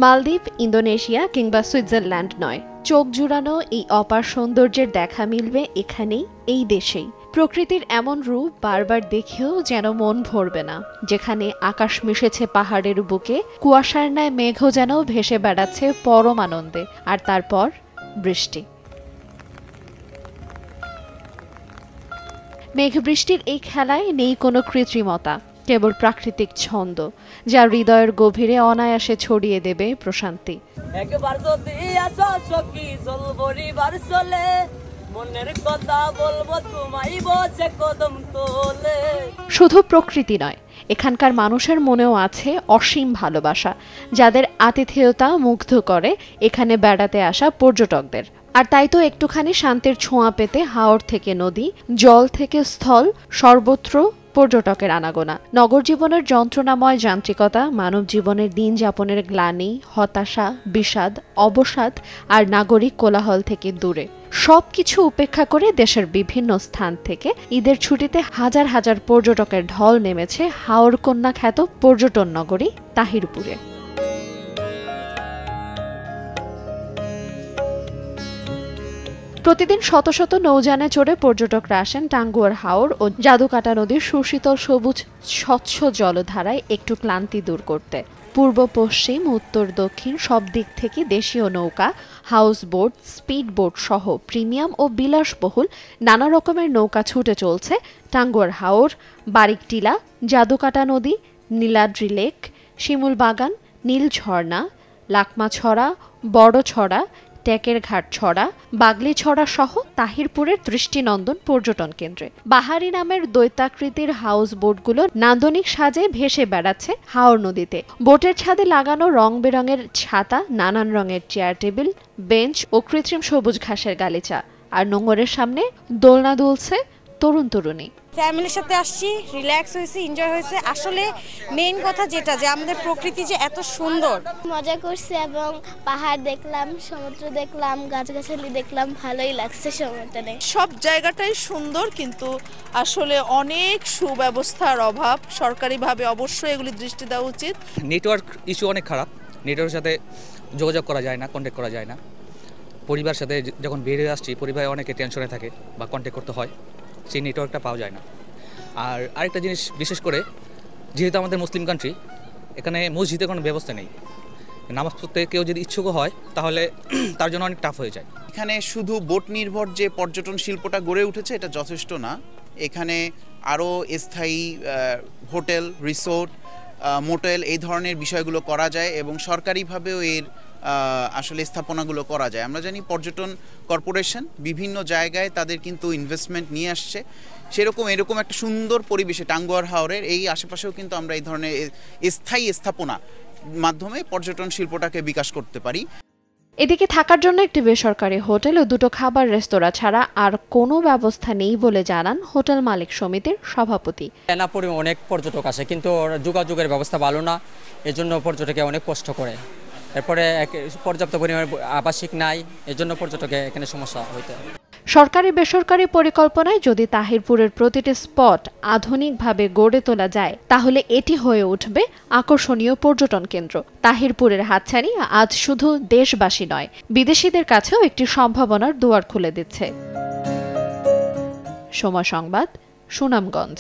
মালদ্বীপ, ইন্দোনেশিয়া কিংবা সুইজারল্যান্ড নয়, চোখ জুড়ানো এই অপার সৌন্দর্যের দেখা মিলবে এখানেই, এই দেশেই। প্রকৃতির এমন রূপ বারবার দেখেও যেন মন ভরবে না, যেখানে আকাশ মিশেছে পাহাড়ের বুকে, কুয়াশার ন্যায় মেঘও যেন ভেসে বেড়াচ্ছে পরম আনন্দে, আর তারপর বৃষ্টি। মেঘ বৃষ্টির এই খেলায় নেই কোনো কৃত্রিমতা, কেবল প্রাকৃতিক ছন্দ, যা হৃদয়ের গভীরে অনায়াসে ছড়িয়ে দেবে প্রশান্তি। একবার যদি আসো সখী চলবরিবার চলে, মনের কথা বলবো তোমায় বসে কদম তোলে। শুধু প্রকৃতি নয়, এখানকার মানুষের মনেও আছে অসীম ভালোবাসা, যাদের আতিথেয়তা মুগ্ধ করে এখানে বেড়াতে আসা পর্যটকদের। আর তাই তো একটুখানি শান্তির ছোঁয়া পেতে হাওর থেকে নদী, জল থেকে স্থল, সর্বত্র পর্যটকের আনাগোনা। নগর জীবনের যন্ত্রণাময় যান্ত্রিকতা, মানব জীবনের দিন যাপনের গ্লানি, হতাশা, বিষাদ, অবসাদ আর নাগরিক কোলাহল থেকে দূরে সবকিছু উপেক্ষা করে দেশের বিভিন্ন স্থান থেকে ঈদের ছুটিতে হাজার হাজার পর্যটকের ঢল নেমেছে হাওরকন্যা খ্যাত পর্যটন নগরী তাহিরপুরে। প্রতিদিন শত শত নৌযানে চড়ে পর্যটকরা আসেন টাঙ্গুয়ার হাওর ও জাদুকাটা নদীর সুশীতল সবুজ স্বচ্ছ জলধারায় একটু ক্লান্তি দূর করতে। পূর্ব পশ্চিম উত্তর দক্ষিণ সব দিক থেকে দেশীয় নৌকা, হাউস বোট, স্পিড বোট সহ প্রিমিয়াম ও বিলাসবহুল নানা রকমের নৌকা ছুটে চলছে টাঙ্গুয়ার হাওর, বারিকটিলা, জাদুকাটা নদী, নীলাদ্রি লেক, শিমুল বাগান, নীল ঝর্ণা, লাকমাছড়া, বড়ছড়া, টেকের ঘাট ছড়া, বাগলি ছড়া সহ তাহিরপুরের দৃষ্টিনন্দন পর্যটন কেন্দ্রে। বাহারি নামের দৈত্যাকৃতির হাউস বোটগুলো নান্দনিক সাজে ভেসে বেড়াচ্ছে হাওর নদীতে। বোটের ছাদে লাগানো রং বেরঙের ছাতা, নানান রঙের চেয়ার টেবিল, বেঞ্চ ও কৃত্রিম সবুজ ঘাসের গালিচা। আর নোঙরের সামনে দোলনা দুলছে তরুণ তরুণী। ফ্যামিলির সাথে আসছি, রিল্যাক্স হয়েছে, এনজয় হয়েছে। আসলে মেইন কথা যেটা, যে আমাদের প্রকৃতি যে এত সুন্দর, মজা করছি এবং পাহাড় দেখলাম, সমুদ্র দেখলাম, গাছগাছালি দেখলাম, ভালোই লাগছে সময়টা। সব জায়গাটাই সুন্দর, কিন্তু আসলে অনেক সুব্যবস্থার অভাব। সরকারিভাবে অবশ্যই এগুলি দৃষ্টি দেওয়া উচিত। নেটওয়ার্ক ইস্যু অনেক খারাপ, নেটওয়ার্কের সাথে যোগাযোগ করা যায় না, কন্ট্যাক্ট করা যায় না। পরিবারের সাথে যখন বেরিয়ে আসছি, পরিবারে অনেকে টেনশনে থাকে বা কন্ট্যাক্ট করতে হয়, সেই নেটওয়ার্কটা পাওয়া যায় না। আর আরেকটা জিনিস, বিশেষ করে যেহেতু আমাদের মুসলিম কান্ট্রি, এখানে মসজিদের কোনো ব্যবস্থা নেই। নামাজ পড়তে কেউ যদি ইচ্ছুক হয় তাহলে তার জন্য অনেক টাফ হয়ে যায়। এখানে শুধু বোট নির্ভর যে পর্যটন শিল্পটা গড়ে উঠেছে এটা যথেষ্ট না। এখানে আরও স্থায়ী হোটেল, রিসোর্ট, মোটেল এই ধরনের বিষয়গুলো করা যায় এবং সরকারিভাবেও এর আসলে স্থাপনাগুলো করা যায়। আমরা জানি পর্যটন কর্পোরেশন বিভিন্ন জায়গায় তাদের কিন্তু ইনভেস্টমেন্ট নিয়ে আসছে, এরকম একটা সুন্দর পরিবেশে টাঙ্গুয়ার হাওরের এই আশেপাশেও কিন্তু আমরা এই ধরনের স্থায়ী স্থাপনা মাধ্যমে পর্যটন শিল্পটাকে বিকাশ করতে পারি। এদিকে থাকার জন্য একটি বেসরকারি হোটেল ও দুটো খাবার রেস্তোরাঁ ছাড়া আর কোনো ব্যবস্থা নেই বলে জানান হোটেল মালিক সমিতির সভাপতি। এনাপুরে অনেক পর্যটক আসে, কিন্তু যোগাযোগের ব্যবস্থা ভালো না, এজন্য পর্যটকে অনেক কষ্ট করে। এরপরে পর্যাপ্ত পরিমাণে আবাসিক নাই, এজন্য পর্যটকে এখানে সমস্যা হইতে। সরকারি বেসরকারি পরিকল্পনায় যদি তাহিরপুরের প্রতিটি স্পট আধুনিকভাবে গড়ে তোলা যায়, তাহলে এটি হয়ে উঠবে আকর্ষণীয় পর্যটন কেন্দ্র। তাহিরপুরের হাতছানি আজ শুধু দেশবাসী নয়, বিদেশিদের কাছেও একটি সম্ভাবনার দুয়ার খুলে দিচ্ছে। সময় সংবাদ, সুনামগঞ্জ।